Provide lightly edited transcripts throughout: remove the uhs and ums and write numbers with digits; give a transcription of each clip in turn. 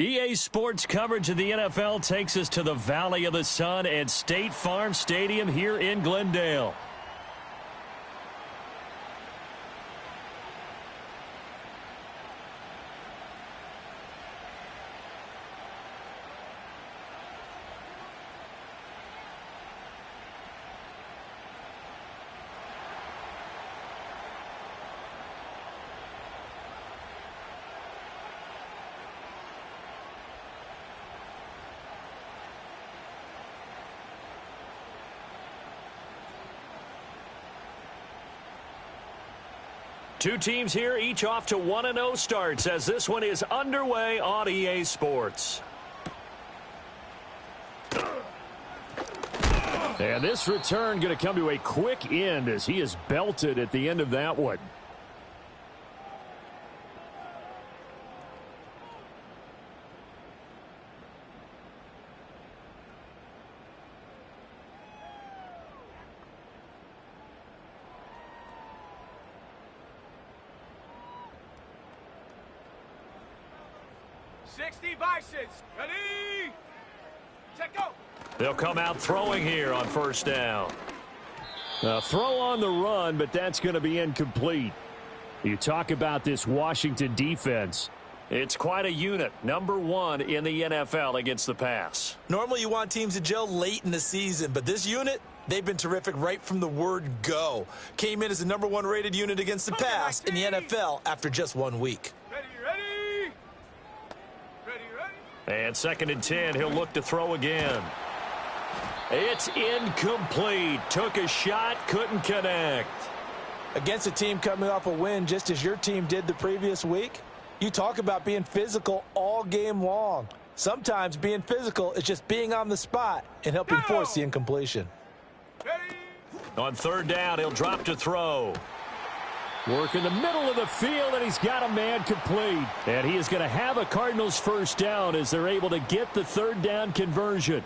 EA Sports coverage of the NFL takes us to the Valley of the Sun at State Farm Stadium here in Glendale. Two teams here, each off to 1-0 starts as this one is underway on EA Sports. And this return going to come to a quick end as he is belted at the end of that one. Ready? Check go. They'll come out throwing here on first down. A throw on the run, but that's going to be incomplete. You talk about this Washington defense. It's quite a unit. Number one in the NFL against the pass. Normally you want teams to gel late in the season, but this unit, they've been terrific right from the word go. Came in as the number one rated unit against the pass in the NFL after just 1 week. And 2nd and 10, he'll look to throw again. It's incomplete. Took a shot, couldn't connect. Against a team coming off a win just as your team did the previous week, you talk about being physical all game long. Sometimes being physical is just being on the spot and helping force the incompletion. On 3rd down, he'll drop to throw. Work in the middle of the field, and he's got a man complete. And he is going to have a Cardinals first down as they're able to get the 3rd down conversion.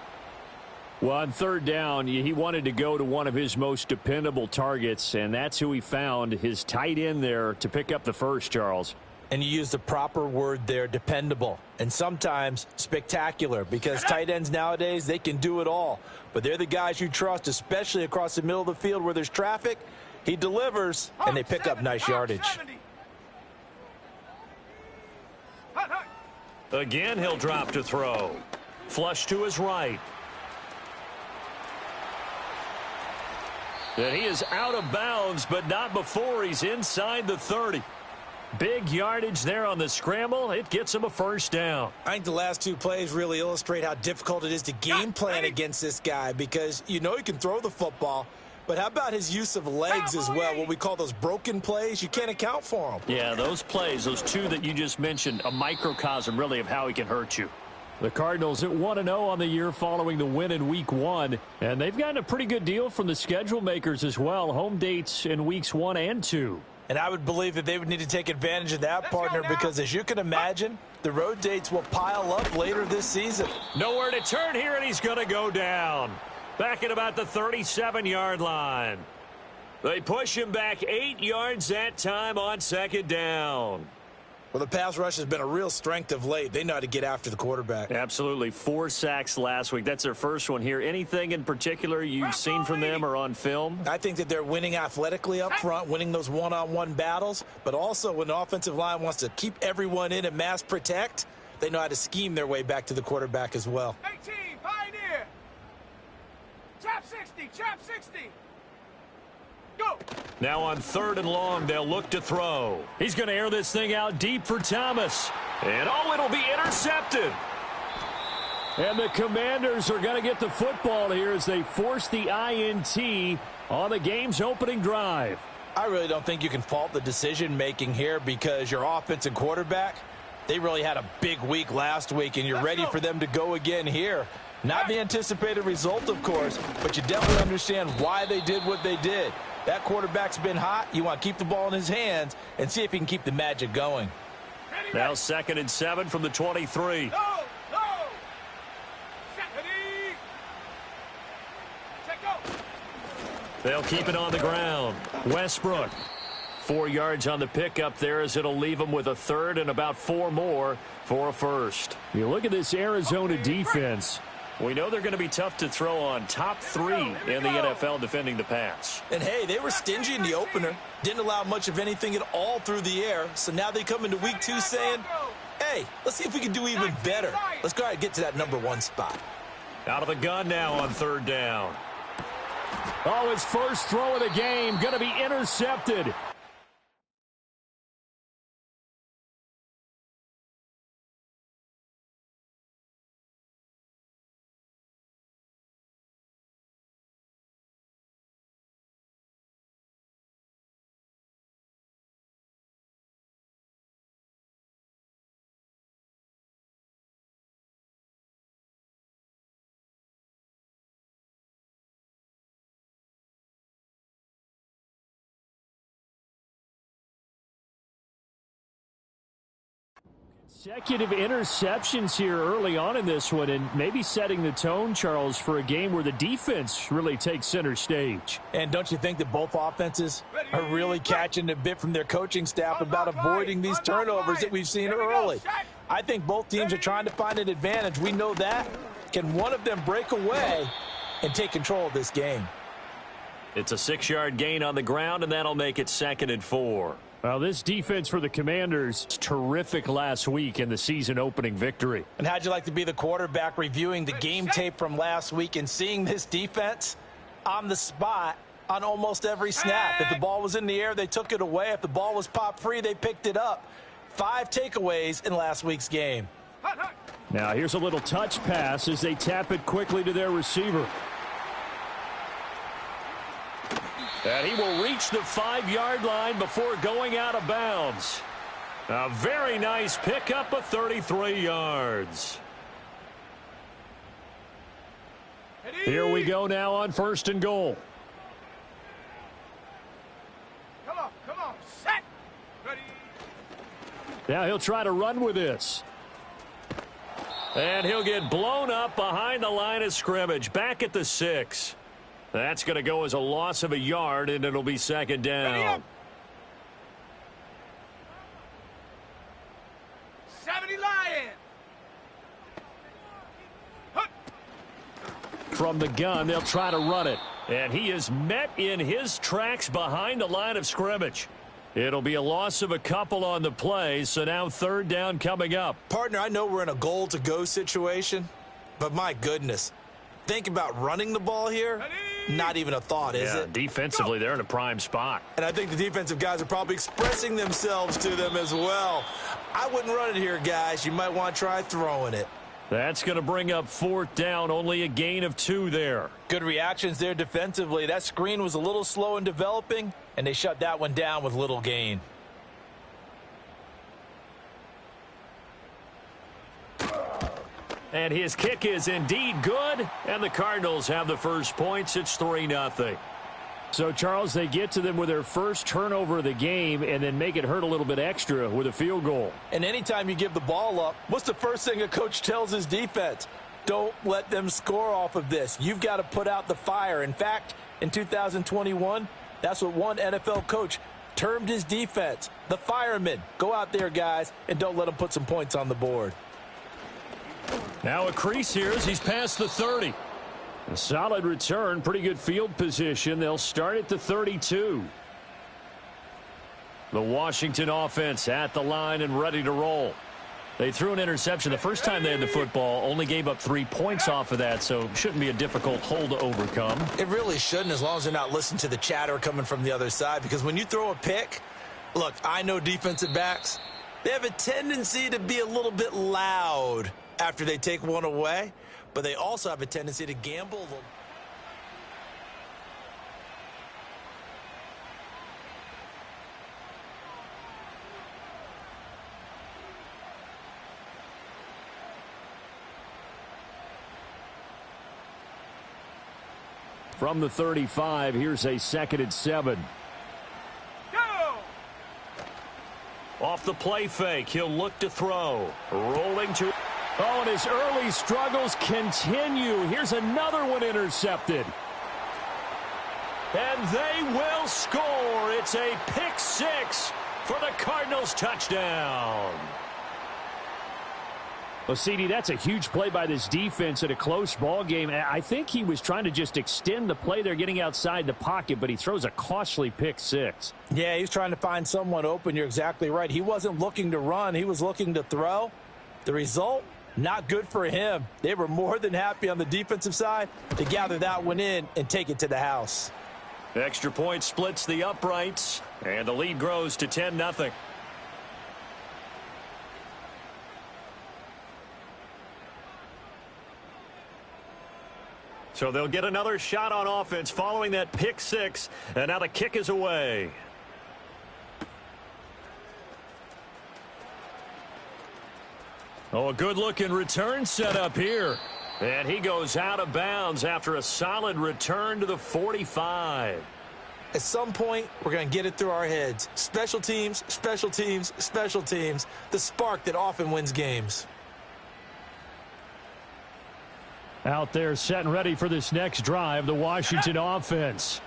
Well, on 3rd down, he wanted to go to one of his most dependable targets, and that's who he found, his tight end there, to pick up the first, Charles. And you use the proper word there, dependable, and sometimes spectacular, because tight ends nowadays, they can do it all. But they're the guys you trust, especially across the middle of the field where there's traffic. He delivers, and they pick up nice yardage. Again, he'll drop to throw. Flush to his right. And he is out of bounds, but not before he's inside the 30. Big yardage there on the scramble. It gets him a first down. I think the last 2 plays really illustrate how difficult it is to game plan against this guy, because you know he can throw the football. But how about his use of legs as well, what we call those broken plays? You can't account for them. Yeah, those plays, those 2 that you just mentioned, a microcosm really of how he can hurt you. The Cardinals at 1-0 on the year following the win in Week 1. And they've gotten a pretty good deal from the schedule makers as well. Home dates in Weeks 1 and 2. And I would believe that they would need to take advantage of that, partner, because as you can imagine, the road dates will pile up later this season. Nowhere to turn here, and he's going to go down. Back at about the 37-yard line. They push him back 8 yards that time on 2nd down. Well, the pass rush has been a real strength of late. They know how to get after the quarterback. Absolutely. 4 sacks last week. That's their first one here. Anything in particular you've seen from them or on film? I think that they're winning athletically up front, winning those one-on-one battles, but also when the offensive line wants to keep everyone in and mass protect, they know how to scheme their way back to the quarterback as well. 18, Pioneer. Trap 60, trap 60. Go. Now on 3rd and long, they'll look to throw. He's going to air this thing out deep for Thomas. And oh, it'll be intercepted. And the Commanders are going to get the football here as they force the INT on the game's opening drive. I really don't think you can fault the decision-making here, because your offense and quarterback, they really had a big week last week, and you're ready for them to go again here. Not the anticipated result, of course, but you definitely understand why they did what they did. That quarterback's been hot. You want to keep the ball in his hands and see if he can keep the magic going. Now 2nd and 7 from the 23. They'll keep it on the ground. Westbrook 4 yards on the pickup there, as it'll leave them with a third and about 4 more for a first. You look at this Arizona defense. We know they're going to be tough to throw on. Top 3 in the NFL defending the pass. And, hey, they were stingy in the opener. Didn't allow much of anything at all through the air. So now they come into week 2 saying, hey, let's see if we can do even better. Let's go ahead and get to that number 1 spot. Out of the gun now on 3rd down. Oh, his first throw of the game going to be intercepted. Consecutive interceptions here early on in this one, and maybe setting the tone, Charles, for a game where the defense really takes center stage. And don't you think that both offenses are really catching a bit from their coaching staff about avoiding these turnovers that we've seen early? I think both teams are trying to find an advantage. We know that. Can one of them break away and take control of this game? It's a 6-yard gain on the ground, and that'll make it 2nd and 4. Well, this defense for the Commanders, terrific last week in the season-opening victory. And how'd you like to be the quarterback reviewing the game tape from last week and seeing this defense on the spot on almost every snap? If the ball was in the air, they took it away. If the ball was pop free, they picked it up. 5 takeaways in last week's game. Now, here's a little touch pass as they tap it quickly to their receiver. And he will reach the 5-yard line before going out of bounds. A very nice pickup of 33 yards. Here we go now on 1st and goal. Come on, set. Ready. Now he'll try to run with this. And he'll get blown up behind the line of scrimmage, back at the 6. That's going to go as a loss of a yard, and it'll be 2nd down. 70 Lion. From the gun, they'll try to run it. And he is met in his tracks behind the line of scrimmage. It'll be a loss of a couple on the play, so now 3rd down coming up. Partner, I know we're in a goal-to-go situation, but my goodness, think about running the ball here. Not even a thought, is it? Defensively, they're in a prime spot. And I think the defensive guys are probably expressing themselves to them as well. I wouldn't run it here, guys. You might want to try throwing it. That's going to bring up 4th down, only a gain of 2 there. Good reactions there defensively. That screen was a little slow in developing, and they shut that one down with little gain. And his kick is indeed good, and the Cardinals have the first points. It's 3-0. So, Charles, they get to them with their first turnover of the game and then make it hurt a little bit extra with a field goal. And anytime you give the ball up, what's the first thing a coach tells his defense? Don't let them score off of this. You've got to put out the fire. In fact, in 2021, that's what one NFL coach termed his defense, the firemen. Go out there, guys, and don't let them put some points on the board. Now a crease here as he's past the 30. A solid return, pretty good field position. They'll start at the 32. The Washington offense at the line and ready to roll. They threw an interception the first time they had the football, only gave up 3 points off of that, so shouldn't be a difficult hole to overcome. It really shouldn't, as long as they're not listening to the chatter coming from the other side, because when you throw a pick, look, I know defensive backs, they have a tendency to be a little bit loud after they take one away, but they also have a tendency to gamble. From the 35, here's a 2nd and 7. Go! Off the play fake, he'll look to throw. Rolling to... Oh, and his early struggles continue. Here's another one intercepted. And they will score. It's a pick six for the Cardinals touchdown. Well, CD, that's a huge play by this defense in a close ball game. I think he was trying to just extend the play. They're getting outside the pocket, but he throws a costly pick six. Yeah, he's trying to find someone open. You're exactly right. He wasn't looking to run. He was looking to throw. The result, not good for him. They were more than happy on the defensive side to gather that one in and take it to the house. The extra point splits the uprights, and the lead grows to 10-0. So they'll get another shot on offense following that pick six, and now the kick is away. Oh, a good-looking return set up here. And he goes out of bounds after a solid return to the 45. At some point, we're going to get it through our heads. Special teams, special teams, special teams. The spark that often wins games. Out there set and ready for this next drive, the Washington offense.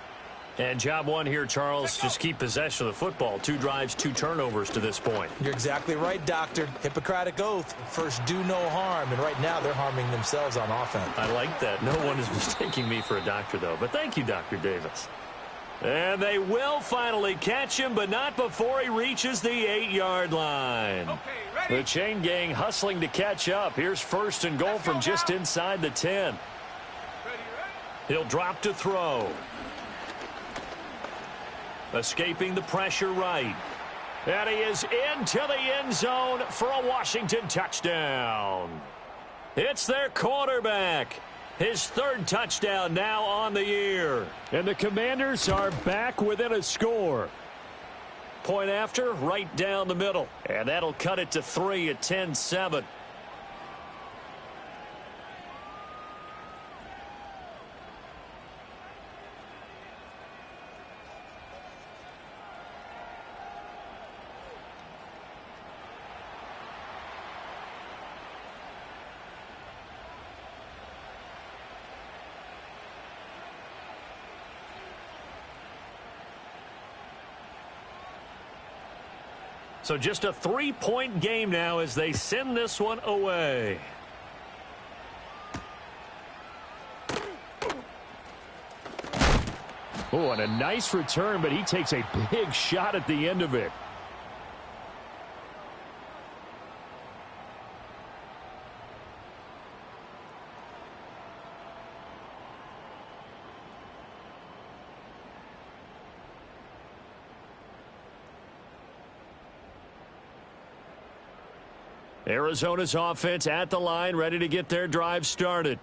And job one here, Charles, just keep possession of the football. 2 drives, 2 turnovers to this point. You're exactly right, Doctor. Hippocratic oath. First, do no harm. And right now, they're harming themselves on offense. I like that. No one is mistaking me for a doctor, though. But thank you, Dr. Davis. And they will finally catch him, but not before he reaches the 8-yard line. Okay, The chain gang hustling to catch up. Here's first and goal from just inside the 10. He'll drop to throw. Escaping the pressure right. And he is into the end zone for a Washington touchdown. It's their quarterback. His 3rd touchdown now on the year. And the Commanders are back within a score. Point after, right down the middle. And that'll cut it to 3 at 10-7. So just a 3-point game now as they send this one away. Oh, and a nice return, but he takes a big shot at the end of it. Arizona's offense at the line, ready to get their drive started.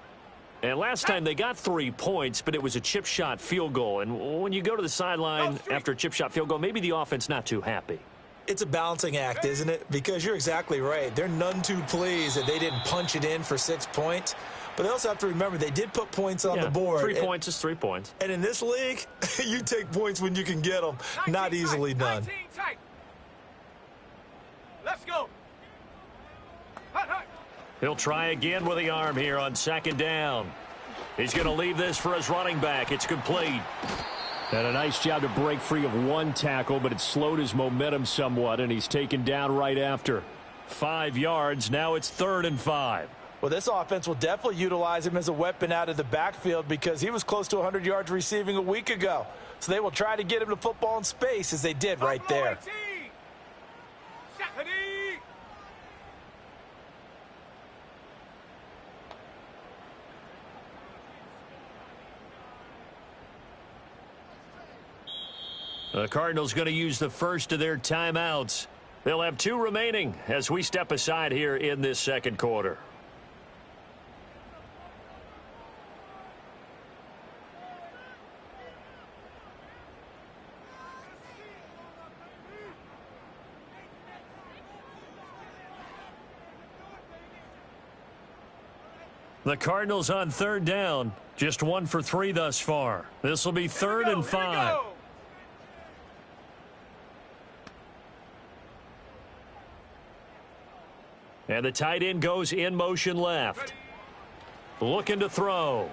And last time they got 3 points, but it was a chip shot field goal. And when you go to the sideline after a chip shot field goal, maybe the offense not too happy. It's a balancing act, isn't it? Because you're exactly right. They're none too pleased that they didn't punch it in for 6 points. But they also have to remember they did put points on the board. 3 points is 3 points. And in this league, you take points when you can get them. Not easily done. Let's go. He'll try again with the arm here on 2nd down. He's going to leave this for his running back. It's complete. And a nice job to break free of 1 tackle, but it slowed his momentum somewhat, and he's taken down right after. 5 yards. Now it's 3rd and 5. Well, this offense will definitely utilize him as a weapon out of the backfield because he was close to 100 yards receiving a week ago. So they will try to get him to football in space as they did right there. The Cardinals going to use the first of their timeouts. They'll have 2 remaining as we step aside here in this 2nd quarter. The Cardinals on 3rd down. Just 1 for 3 thus far. This will be 3rd and 5. And the tight end goes in motion left. Looking to throw.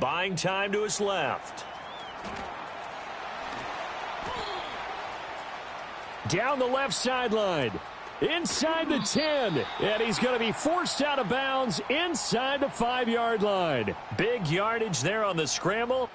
Buying time to his left. Down the left sideline. Inside the 10. And he's going to be forced out of bounds inside the 5-yard line. Big yardage there on the scramble.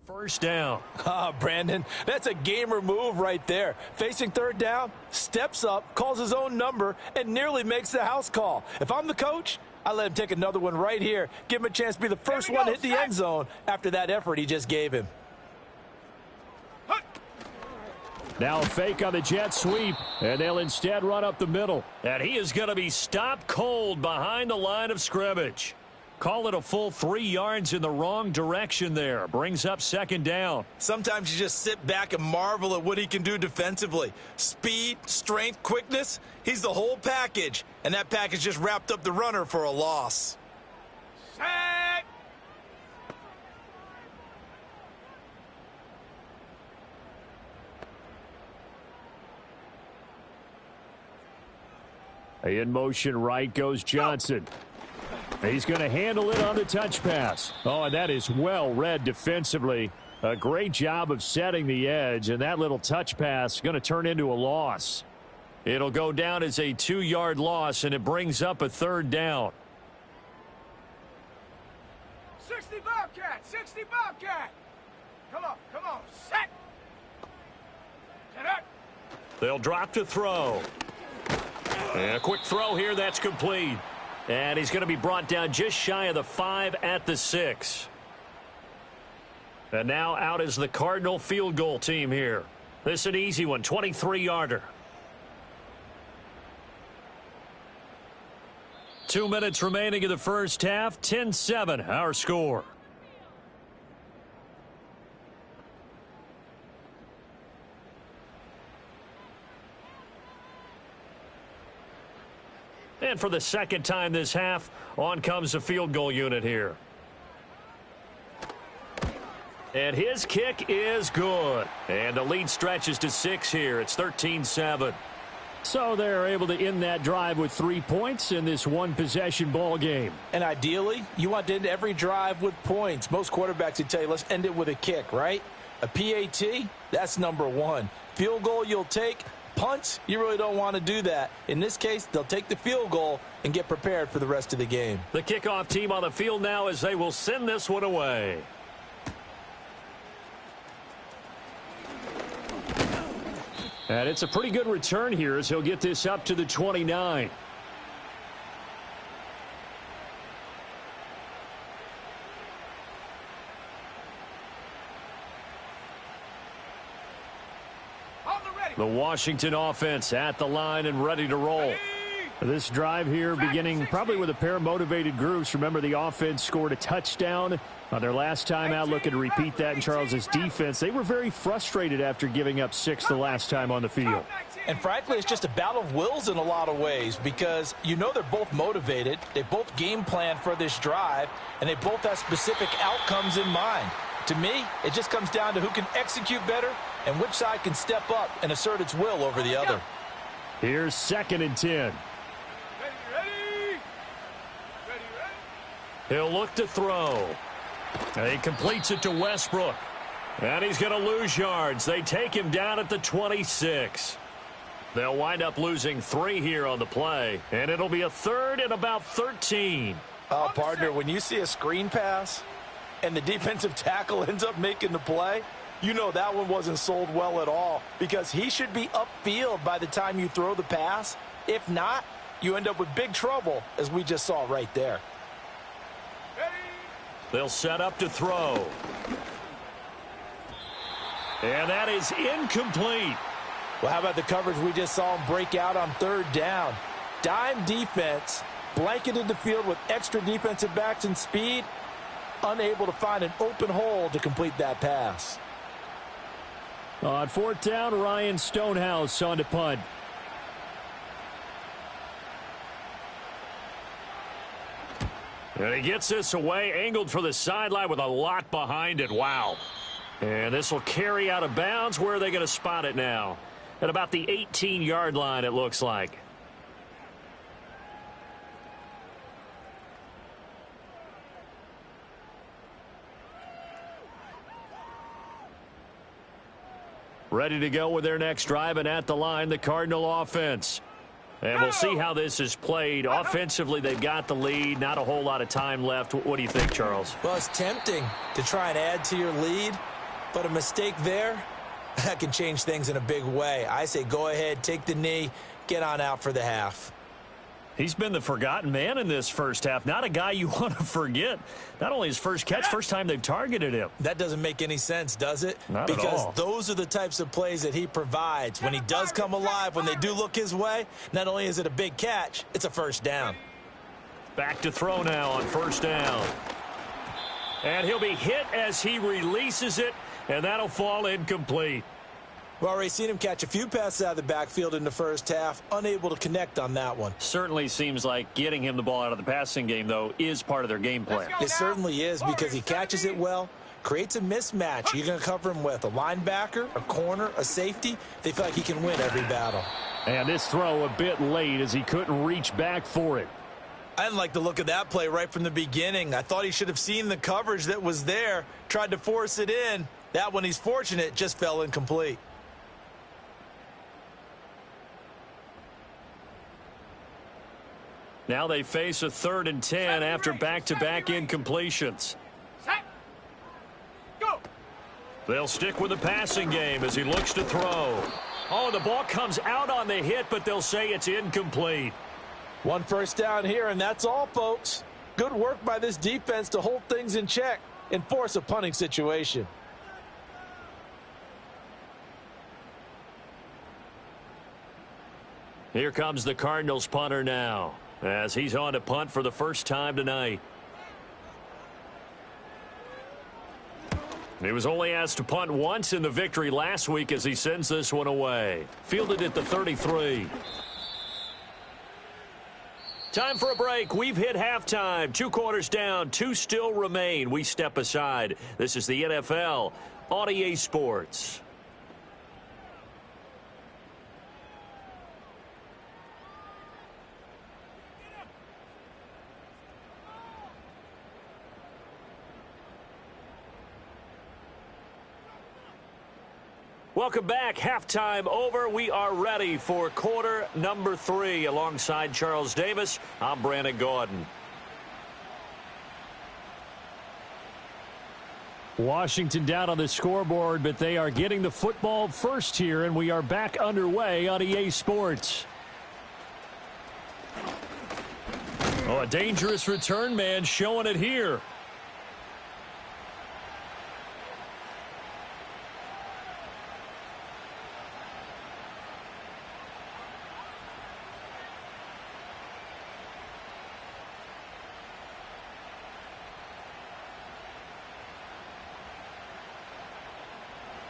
First down. Brandon, that's a gamer move right there. Facing third down, steps up, calls his own number, and nearly makes the house call. If I'm the coach, I let him take another one right here. Give him a chance to be the first one to hit the end zone after that effort he just gave him. Now a fake on the jet sweep, and they'll instead run up the middle. And he is going to be stopped cold behind the line of scrimmage. Call it a full 3 yards in the wrong direction there. Brings up second down. Sometimes you just sit back and marvel at what he can do defensively. Speed, strength, quickness, he's the whole package. And that package just wrapped up the runner for a loss. Set. In motion right goes Johnson. He's going to handle it on the touch pass. Oh, and that is well read defensively. A great job of setting the edge, and that little touch pass is going to turn into a loss. It'll go down as a 2-yard loss, and it brings up a third down. 60 Bobcat, 60 Bobcat. Come on, set. Get up. They'll drop to throw. And a quick throw here, that's complete. And he's going to be brought down just shy of the 5 at the 6. And now out is the Cardinal field goal team here. This is an easy one, 23-yarder. 2 minutes remaining in the first half, 10-7 our score. And for the second time this half, on comes the field goal unit here. And his kick is good. And the lead stretches to 6 here. It's 13-7. So they're able to end that drive with 3 points in this one-possession ball game. And ideally, you want to end every drive with points. Most quarterbacks would tell you, let's end it with a kick, right? A PAT, that's number 1. Field goal you'll take. Punts, you really don't want to do that. In this case, they'll take the field goal and get prepared for the rest of the game. The kickoff team on the field now as they will send this one away. And it's a pretty good return here as he'll get this up to the 29. The Washington offense at the line and ready to roll. This drive here beginning probably with a pair of motivated groups. Remember, the offense scored a touchdown on their last time out. Looking to repeat that in Charles's defense. They were very frustrated after giving up 6 the last time on the field. And frankly, it's just a battle of wills in a lot of ways because you know they're both motivated. They both game plan for this drive, and they both have specific outcomes in mind. To me, it just comes down to who can execute better and which side can step up and assert its will over the other. Here's 2nd and 10. Ready. He'll look to throw. And he completes it to Westbrook. And he's going to lose yards. They take him down at the 26. They'll wind up losing 3 here on the play. And it'll be a 3rd and about 13. Oh, partner, when you see a screen pass and the defensive tackle ends up making the play, you know that one wasn't sold well at all because he should be upfield by the time you throw the pass. If not, you end up with big trouble, as we just saw right there. Ready, They'll set up to throw. And that is incomplete. Well, how about the coverage we just saw him break out on third down? Dime defense, blanketed the field with extra defensive backs and speed, unable to find an open hole to complete that pass. On fourth down, Ryan Stonehouse on to punt. And he gets this away, angled for the sideline with a lot behind it. Wow. And this will carry out of bounds. Where are they going to spot it now? At about the 18-yard line, it looks like. Ready to go with their next drive, and at the line, the Cardinal offense. And we'll see how this is played. Offensively, they've got the lead. Not a whole lot of time left. What do you think, Charles? Well, it's tempting to try and add to your lead, but a mistake there, that can change things in a big way. I say go ahead, take the knee, get on out for the half. He's been the forgotten man in this first half. Not a guy you want to forget. Not only his first catch, first time they've targeted him. That doesn't make any sense, does it? Not at all. Because those are the types of plays that he provides. When he does come alive, when they do look his way, not only is it a big catch, it's a first down. Back to throw now on first down. And he'll be hit as he releases it, and that'll fall incomplete. We've already seen him catch a few passes out of the backfield in the first half, unable to connect on that one. Certainly seems like getting him the ball out of the passing game, though, is part of their game plan. It certainly is, because he catches it well, creates a mismatch. You're going to cover him with a linebacker, a corner, a safety. They feel like he can win every battle. And this throw a bit late as he couldn't reach back for it. I didn't like the look of that play right from the beginning. I thought he should have seen the coverage that was there, tried to force it in. That one, he's fortunate, just fell incomplete. Now they face a 3rd and 10 after back-to-back incompletions. Set. Go. They'll stick with the passing game as he looks to throw. Oh, the ball comes out on the hit, but they'll say it's incomplete. One first down here, and that's all, folks. Good work by this defense to hold things in check and force a punting situation. Here comes the Cardinals punter now, as he's on to punt for the first time tonight. He was only asked to punt once in the victory last week as he sends this one away. Fielded at the 33. Time for a break. We've hit halftime. 2 quarters down. 2 still remain. We step aside. This is the NFL on EA Sports. Welcome back. Halftime over. We are ready for quarter number 3. Alongside Charles Davis, I'm Brandon Gordon. Washington down on the scoreboard, but they are getting the football first here, and we are back underway on EA Sports. Oh, a dangerous return man showing it here.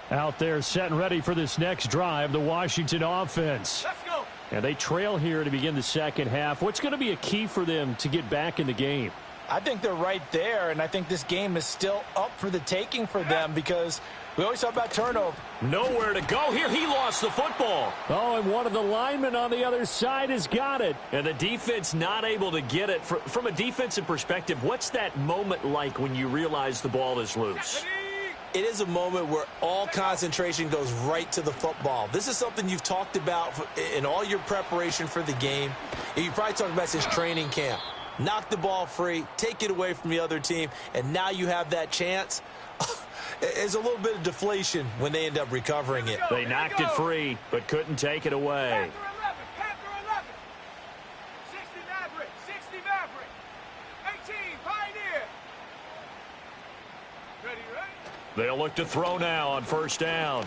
Out there set and ready for this next drive, the Washington offense. Let's go. And they trail here to begin the second half. What's going to be a key for them to get back in the game? I think they're right there, and I think this game is still up for the taking for them because we always talk about turnover. Nowhere to go here. He lost the football. Oh, and one of the linemen on the other side has got it. And the defense not able to get it. From a defensive perspective, what's that moment like when you realize the ball is loose? It is a moment where all concentration goes right to the football. This is something you've talked about in all your preparation for the game. And you probably talked about since training camp. Knock the ball free, take it away from the other team, and now you have that chance. There's a little bit of deflation when they end up recovering it. They knocked it free, but couldn't take it away. Panther 11. 60 Maverick. 60 Maverick. 18 Pioneer. They'll look to throw now on first down.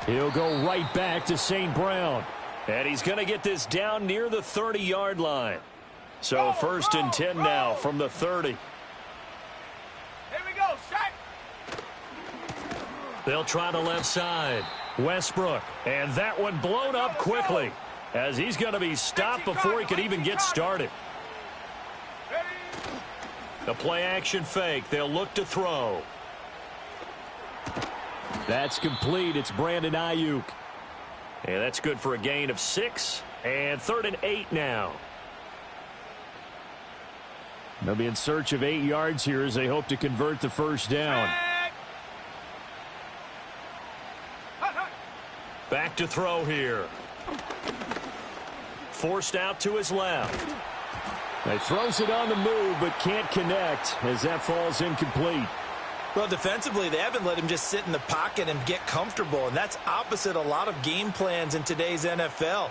He'll go right back to St. Brown. And he's going to get this down near the 30-yard line. So first and 10 now from the 30. Here we go, set. They'll try the left side. Westbrook. And that one blown up quickly as he's going to be stopped before he could even get started. The play-action fake. They'll look to throw. That's complete. It's Brandon Ayuk. And that's good for a gain of 6. And 3rd and 8 now. They'll be in search of 8 yards here as they hope to convert the first down. Back to throw here. Forced out to his left. He throws it on the move but can't connect as that falls incomplete. Well, defensively, they haven't let him just sit in the pocket and get comfortable, and that's opposite a lot of game plans in today's NFL.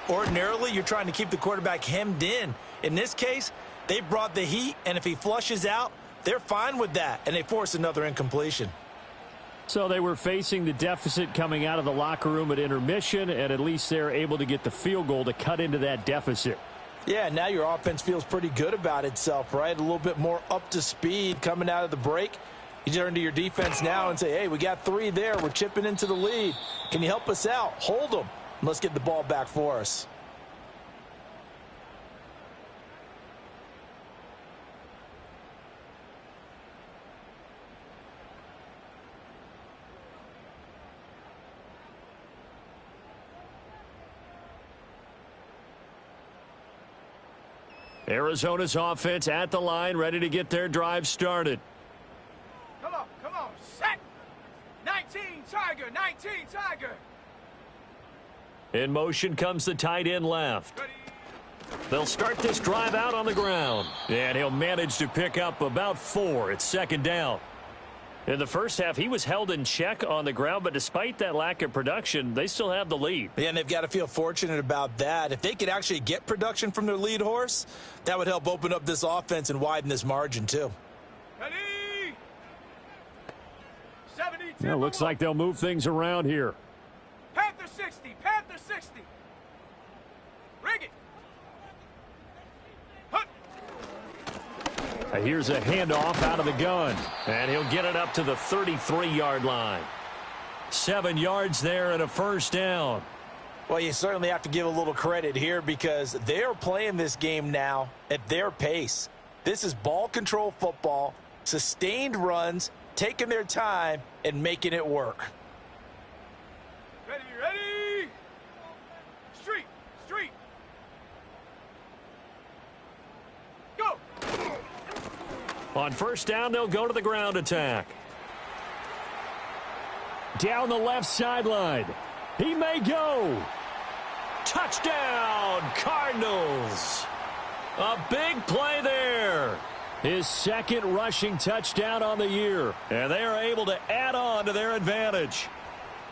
Ordinarily, you're trying to keep the quarterback hemmed in. In this case, they brought the heat, and if he flushes out, they're fine with that, and they force another incompletion. So they were facing the deficit coming out of the locker room at intermission, and at least they're able to get the field goal to cut into that deficit. Yeah, now your offense feels pretty good about itself, right? A little bit more up to speed coming out of the break. You turn to your defense now and say, hey, we got 3 there. We're chipping into the lead. Can you help us out? Hold them. Let's get the ball back for us. Arizona's offense at the line, ready to get their drive started. Come on, set. 19, Tiger, 19, Tiger. In motion comes the tight end left. They'll start this drive out on the ground. And he'll manage to pick up about 4. It's 2nd down. In the first half, he was held in check on the ground, but despite that lack of production, they still have the lead. Yeah, and they've got to feel fortunate about that. If they could actually get production from their lead horse, that would help open up this offense and widen this margin too. Ready? 72. Yeah, looks like they'll move things around here. Panther 60, Panther 60. Ring it. Hut. Here's a handoff out of the gun. And he'll get it up to the 33-yard line. 7 yards there and a first down. Well, you certainly have to give a little credit here because they're playing this game now at their pace. This is ball control football, sustained runs, taking their time, and making it work. Ready. Street. Go. On first down, they'll go to the ground attack. Down the left sideline. He may go. Touchdown, Cardinals. A big play there. His 2nd rushing touchdown on the year. And they are able to add on to their advantage.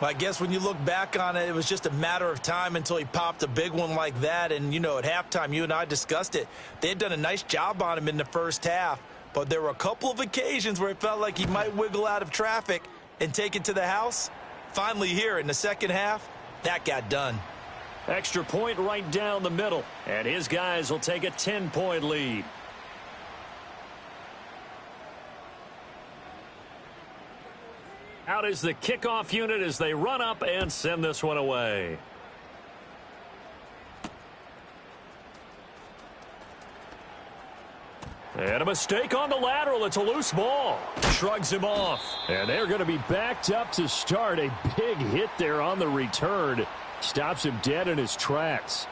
Well, I guess when you look back on it, it was just a matter of time until he popped a big one like that. And, you know, at halftime, you and I discussed it. They had done a nice job on him in the first half. But there were a couple of occasions where it felt like he might wiggle out of traffic and take it to the house. Finally here in the second half, that got done. Extra point right down the middle. And his guys will take a 10-point lead. Out is the kickoff unit as they run up and send this one away. And a mistake on the lateral. It's a loose ball. Shrugs him off. And they're going to be backed up to start. A big hit there on the return. Stops him dead in his tracks.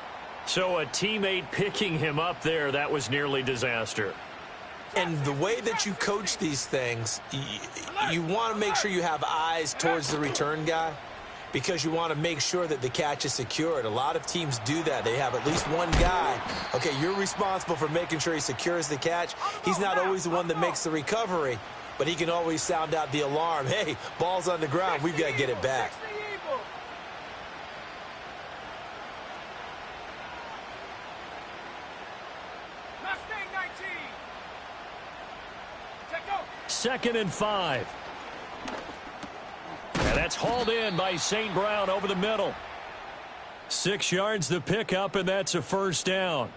So a teammate picking him up there, that was nearly disaster. And the way that you coach these things, you want to make sure you have eyes towards the return guy because you want to make sure that the catch is secured. A lot of teams do that. They have at least one guy. Okay, you're responsible for making sure he secures the catch. He's not always the one that makes the recovery, but he can always sound out the alarm. Hey, ball's on the ground. We've got to get it back. 2nd and 5. And that's hauled in by St. Brown over the middle. 6 yards the pickup, and that's a first down.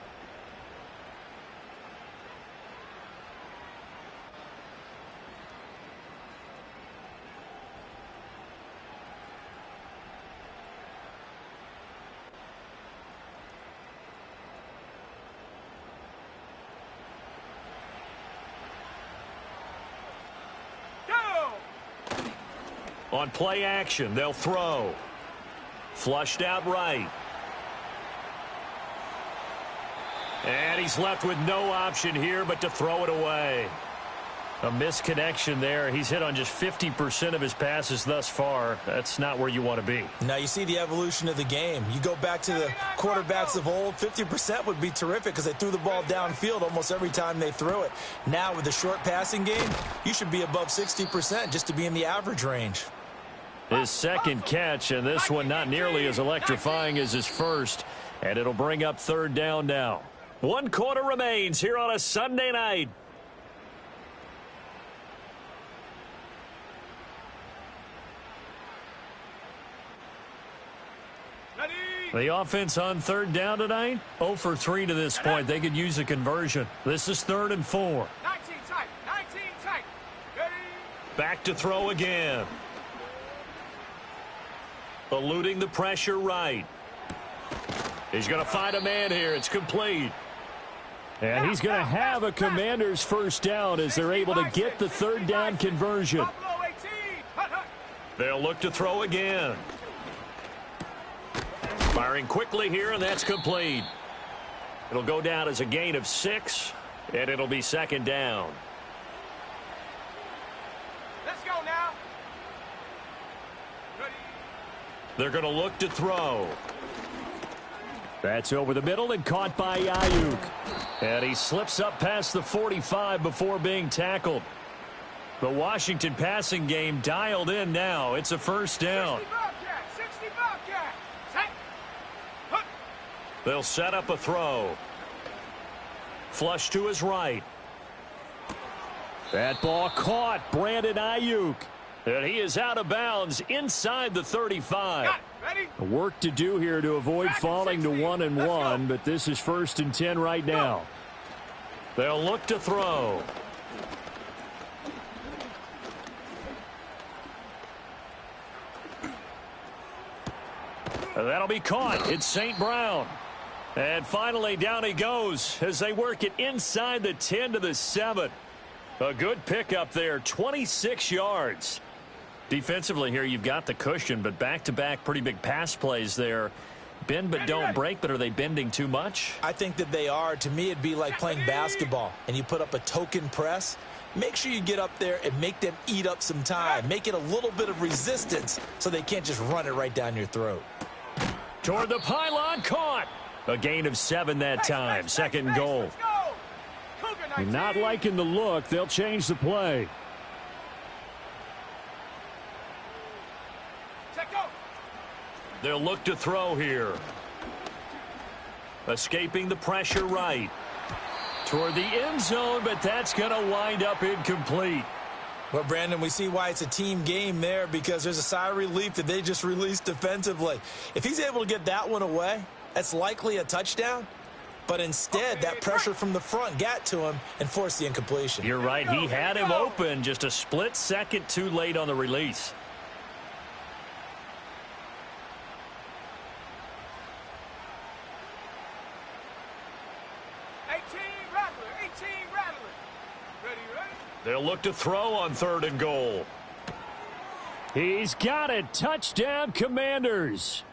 On play action, they'll throw. Flushed out right. And he's left with no option here but to throw it away. A misconnection there. He's hit on just 50% of his passes thus far. That's not where you want to be. Now you see the evolution of the game. You go back to the quarterbacks of old, 50% would be terrific because they threw the ball downfield almost every time they threw it. Now with the short passing game, you should be above 60% just to be in the average range. His second catch, and this one not nearly as electrifying as his first. And it'll bring up 3rd down now. 1 quarter remains here on a Sunday night. The offense on 3rd down tonight, 0 for 3 to this point. They could use a conversion. This is 3rd and 4. 19 tight. 19 tight. Ready? Back to throw again. Eluding the pressure right. He's going to find a man here. It's complete. And he's going to have a Commander's first down as they're able to get the 3rd down conversion. They'll look to throw again. Firing quickly here, and that's complete. It'll go down as a gain of 6, and it'll be 2nd down. Let's go now. Ready? They're going to look to throw. That's over the middle and caught by Ayuk. And he slips up past the 45 before being tackled. The Washington passing game dialed in now. It's a first down. 60 Bobcat. Set. Hook. They'll set up a throw. Flush to his right. That ball caught Brandon Ayuk. And he is out of bounds inside the 35. Ready? Work to do here to avoid falling to 1 and 1, but this is 1st and 10 right now. They'll look to throw. And that'll be caught. It's St. Brown. And finally down he goes as they work it inside the 10 to the 7. A good pickup there, 26 yards. Defensively here, you've got the cushion, but back-to-back pretty big pass plays there. Bend but don't break, but are they bending too much? I think that they are. To me, it'd be like playing basketball, and you put up a token press. Make sure you get up there and make them eat up some time. Make it a little bit of resistance so they can't just run it right down your throat. Toward the pylon, caught. A gain of 7 that time. 2nd and goal. Not liking the look. They'll change the play. They'll look to throw here. Escaping the pressure right. Toward the end zone, but that's going to wind up incomplete. Well, Brandon, we see why it's a team game there because there's a sigh of relief that they just released defensively. If he's able to get that one away, that's likely a touchdown. But instead, that pressure from the front got to him and forced the incompletion. You're right. He had him open, just a split second too late on the release. They'll look to throw on 3rd and goal. He's got it. Touchdown, Commanders.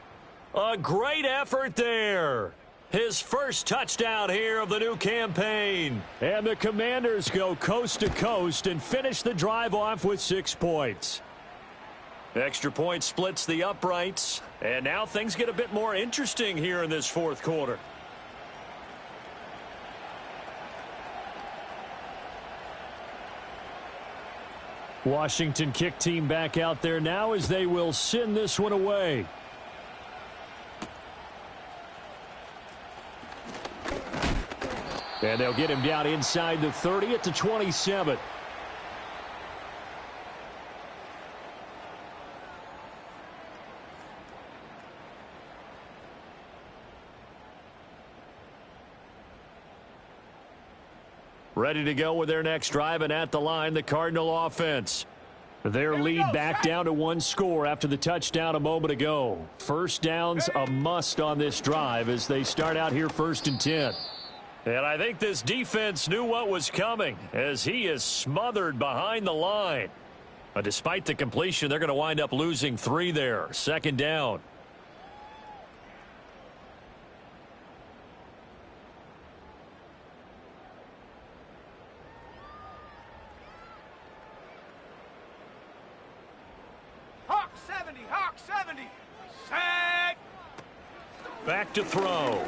A great effort there. His first touchdown here of the new campaign. And the Commanders go coast to coast and finish the drive off with 6 points. Extra point splits the uprights. And now things get a bit more interesting here in this 4th quarter. Washington kick team back out there now as they will send this one away. And they'll get him down inside the 30 at the 27. Ready to go with their next drive, and at the line, the Cardinal offense. Their lead back down to one score after the touchdown a moment ago. First down's a must on this drive as they start out here 1st and 10. And I think this defense knew what was coming as he is smothered behind the line. But despite the completion, they're going to wind up losing 3 there. 2nd down. Hawk 70, Hawk 70. Set. Back to throw.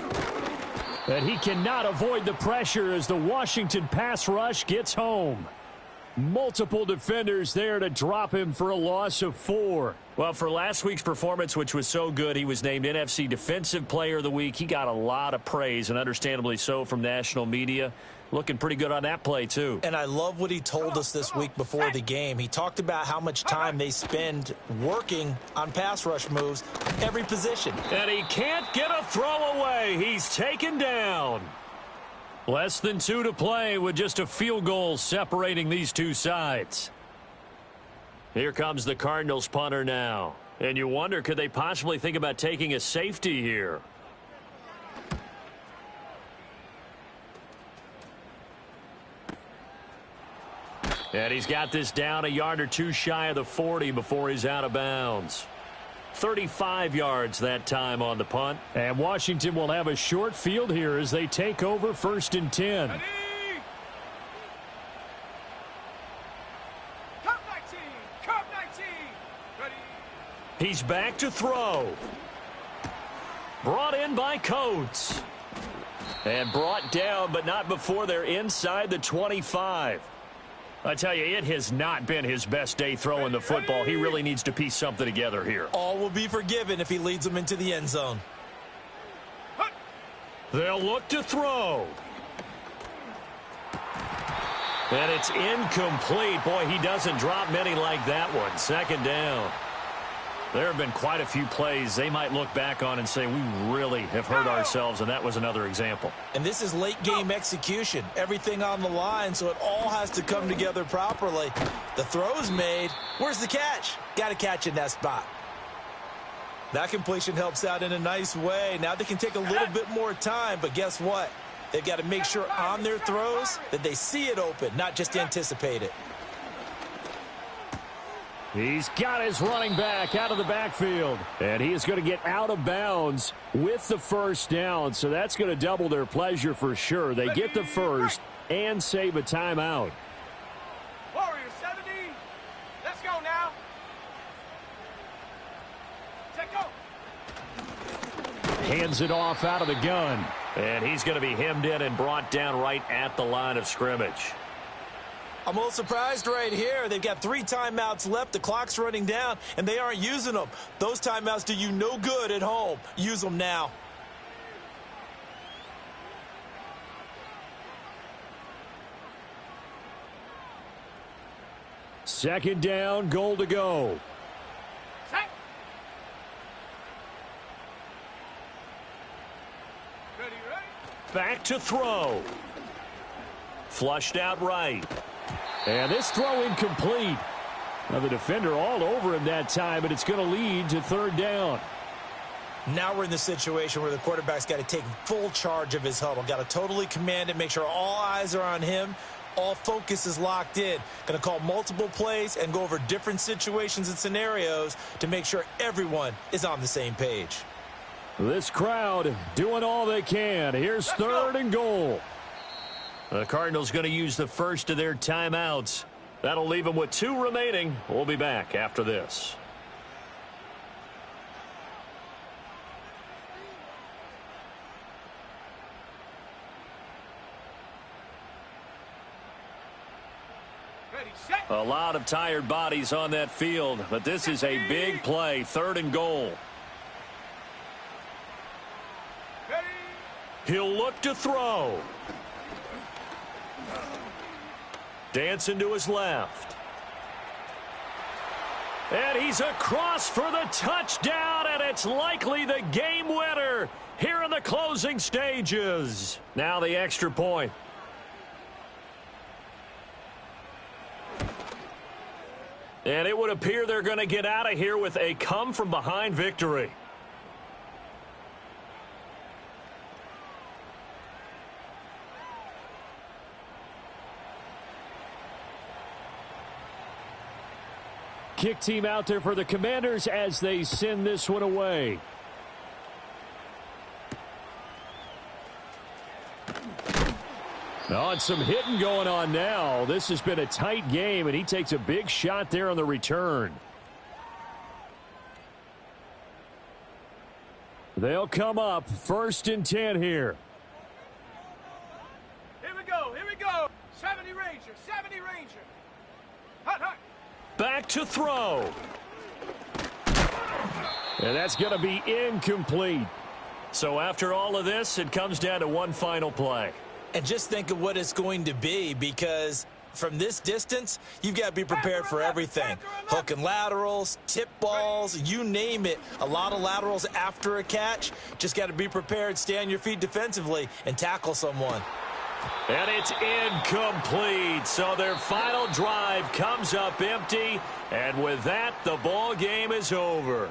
And he cannot avoid the pressure as the Washington pass rush gets home. Multiple defenders there to drop him for a loss of 4. Well, for last week's performance, which was so good, he was named NFC Defensive Player of the Week. He got a lot of praise, and understandably so, from national media. Looking pretty good on that play, too. And I love what he told us this week before the game. He talked about how much time they spend working on pass rush moves, every position. And he can't get a throw away. He's taken down. Less than 2 to play with just a field goal separating these two sides. Here comes the Cardinals punter now. And you wonder, could they possibly think about taking a safety here? And he's got this down a yard or 2 shy of the 40 before he's out of bounds. 35 yards that time on the punt. And Washington will have a short field here as they take over 1st and 10. Ready. Cup 19, Cup 19. Ready. He's back to throw. Brought in by Coates. And brought down, but not before they're inside the 25. I tell you, it has not been his best day throwing the football. He really needs to piece something together here. All will be forgiven if he leads them into the end zone. They'll look to throw. And it's incomplete. Boy, he doesn't drop many like that one. 2nd down. There have been quite a few plays they might look back on and say, we really have hurt ourselves, and that was another example. And this is late game execution. Everything on the line, so it all has to come together properly. The throw's made. Where's the catch? Got to catch in that spot. That completion helps out in a nice way. Now they can take a little bit more time, but guess what? They've got to make sure on their throws that they see it open, not just anticipate it. He's got his running back out of the backfield. And he is going to get out of bounds with the 1st down. So that's going to double their pleasure for sure. They get the 1st and save a timeout. Warrior 70. Let's go now. Take go. Hands it off out of the gun. And he's going to be hemmed in and brought down right at the line of scrimmage. I'm a little surprised right here. They've got 3 timeouts left. The clock's running down, and they aren't using them. Those timeouts do you no good at home. Use them now. Second down, goal to go. Set. Ready, ready. Back to throw. Flushed out right. And this throw incomplete. Now the defender all over him that time, but it's going to lead to 3rd down. Now we're in the situation where the quarterback's got to take full charge of his huddle. Got to totally command it, make sure all eyes are on him. All focus is locked in. Going to call multiple plays and go over different situations and scenarios to make sure everyone is on the same page. This crowd doing all they can. Here's 3rd and goal. The Cardinals going to use the 1st of their timeouts. That'll leave them with 2 remaining. We'll be back after this. Ready, set. A lot of tired bodies on that field, but this is a big play. 3rd and goal. Ready. He'll look to throw. Dancing to his left. And he's across for the touchdown, and it's likely the game winner here in the closing stages. Now the extra point. And it would appear they're going to get out of here with a come-from-behind victory. Kick team out there for the Commanders as they send this one away. Oh, and some hitting going on now. This has been a tight game, and he takes a big shot there on the return. They'll come up 1st and 10 here. Here we go. Here we go. 70 Ranger. 70 Ranger. Hot, hot. Back to throw. And that's going to be incomplete. So after all of this, it comes down to one final play. And just think of what it's going to be, because from this distance, you've got to be prepared for everything. Hook and laterals, tip balls, you name it. A lot of laterals after a catch. Just got to be prepared, stay on your feet defensively, and tackle someone. And it's incomplete. So their final drive comes up empty. And with that, the ball game is over.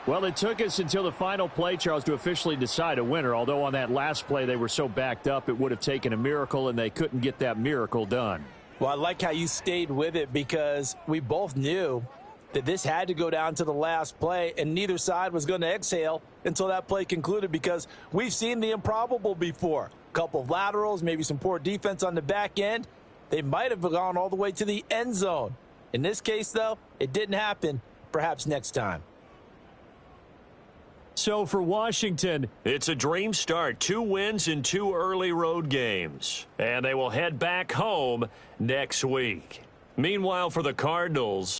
Well, it took us until the final play, Charles, to officially decide a winner. Although on that last play they were so backed up, it would have taken a miracle, and they couldn't get that miracle done. Well, I like how you stayed with it, because we both knew that this had to go down to the last play, and neither side was going to exhale until that play concluded, because we've seen the improbable before. A couple of laterals, maybe some poor defense on the back end. They might have gone all the way to the end zone. In this case, though, it didn't happen. Perhaps next time. So for Washington, it's a dream start. 2 wins in 2 early road games. And they will head back home next week. Meanwhile, for the Cardinals,